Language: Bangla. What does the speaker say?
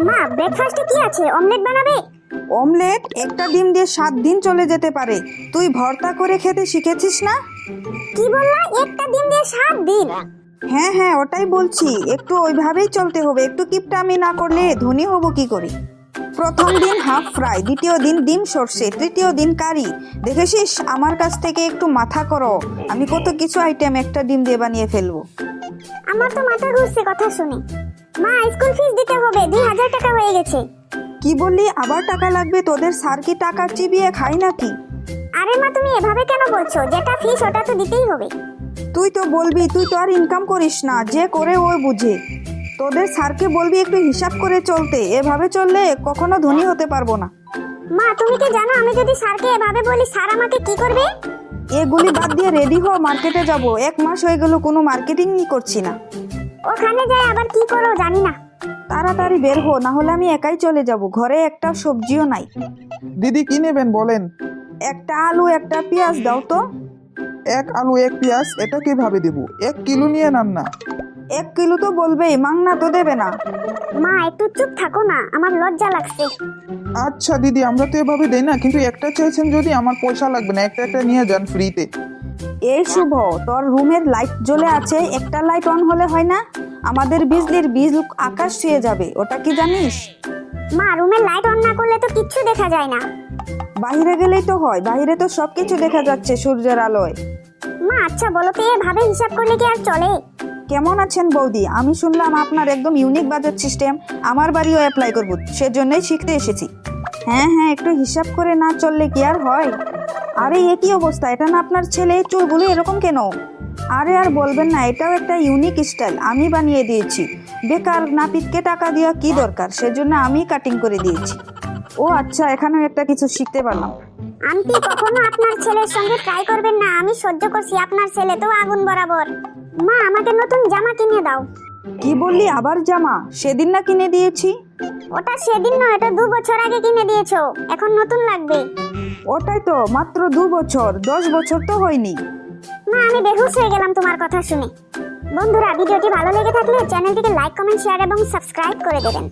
মা, ব্রেকফাস্টে কি আছে? অমলেট বানাবে? অমলেট একটা ডিম দিয়ে 7 দিন চলে যেতে পারে। তুই ভর্তা করে খেতে শিখেছিস না? কি বললা? একটা ডিম দিয়ে 7 দিন? হ্যাঁ হ্যাঁ, ওটাই বলছি। একটু ওইভাবেই চলতে হবে, একটু কিপটামি না করলে ধনী হব কি করে। প্রথম দিন হাফ ফ্রাই, দ্বিতীয় দিন ডিম সর্ষে, তৃতীয় দিন কারি। দেখেছিস, আমার কাছ থেকে একটু মাথা করো। আমি কত কিছু আইটেম একটা ডিম দিয়ে বানিয়ে ফেলবো। আমার তো মাথা ঘুরছে কথা শুনে। মা, স্কুল ফিস দিতে হবে, 2000 টাকা হয়ে গেছে। কি বললি? আবার টাকা লাগবে? তোদের স্যার কি টাকা চিবিয়ে খায় নাকি? আরে মা, তুমি এভাবে কেন বলছো? যেটা ফিস ওটা তো দিতেই হবে। তুই তো বলবি, তুই তো আর ইনকাম করিস না, যে করে ওই বুঝে। তোদের স্যারকে বলবি একটু হিসাব করে চলতে, এভাবে চললে কখনো ধনী হতে পারবো না। মা, তুমি কি জানো আমি যদি স্যারকে এভাবে বলি স্যার আমাকে কি করবে? এগুলি বাদ দিয়ে রেডি হও, মার্কেটে যাব। 1 মাস হয়ে গেল কোনো মার্কেটিংই করছি না। ওখানে যাই আবার কি করো জানি না। তাড়াতাড়ি বের হো, না হলে আমি একাই চলে যাব। ঘরে একটা সবজিও নাই। দিদি কি নেবেন বলেন? একটা আলু, একটা পেঁয়াজ দাও তো। 1 আলু 1 পেঁয়াজ, এটা কিভাবে দেবো? 1 কিলো নিয়ে নেন না। 1 কিলো তো বলবেই, মাংনা তো দেবে না। মা, একটু চুপ থাকো না, আমার লজ্জা লাগছে। আচ্ছা দিদি, আমরা তো এভাবে দেই না, কিন্তু একটা চাইছেন যদি, আমার পয়সা লাগবে না, একটা একটা নিয়ে যান ফ্রিতে। এই শুভ, তোর রুমের লাইট জ্বলে আছে, একটা লাইট অন হলে হয় না? আমাদের বিজলির বিল আকাশ ছুঁয়ে যাবে, ওটা কি জানিস? মা, রুমের লাইট অন না করলে তো কিচ্ছু দেখা যায় না। বাইরে গেলেই তো হয়, বাইরে তো সবকিছু দেখা যাচ্ছে সূর্যের আলোয়। মা, আচ্ছা বলো তো, এভাবে হিসাব করলে কি আর চলে? কেমন আছেন বৌদি? আমি শুনলাম আপনার একদম ইউনিক বাজেট সিস্টেম। আমার বাড়িও অ্যাপ্লাই করব, সেজন্যই শিখতে এসেছি। হ্যাঁ হ্যাঁ, একটু হিসাব করে না চললে কি আর হয়? আরে এ কি অবস্থা? এটা না আপনার ছেলে? চুলগুলো এরকম কেন? আরে আর বলবেন না, এটাও একটা ইউনিক স্টাইল, আমি বানিয়ে দিয়েছি। বেকার নাপিতকে টাকা দেওয়া কি দরকার, সেজন্য আমি কাটিং করে দিয়েছি। ও আচ্ছা, এখানেও একটা কিছু শিখতে পারলাম। আন্টি, কখনো আপনার ছেলের সঙ্গে ট্রাই করবেন না, আমি সহ্য করছি, আপনার ছেলে তো আগুন বরাবর। মা, আমাকে নতুন জামা কিনে দাও। কি বললি? আবার জামা? সেদিন না কিনে দিয়েছি। ওটা সেদিন নয়, এটা 2 বছর আগে কিনে দিয়েছো, এখন নতুন লাগবে। ওটাই তো, মাত্র 2 বছর, 10 বছর তো হয়নি। মা, আমি বেহুশ হয়ে গেলাম তোমার কথা শুনে। বন্ধুরা, ভিডিওটি ভালো লেগে থাকলে চ্যানেলটিকে লাইক, কমেন্ট, শেয়ার এবং সাবস্ক্রাইব করে দেবেন।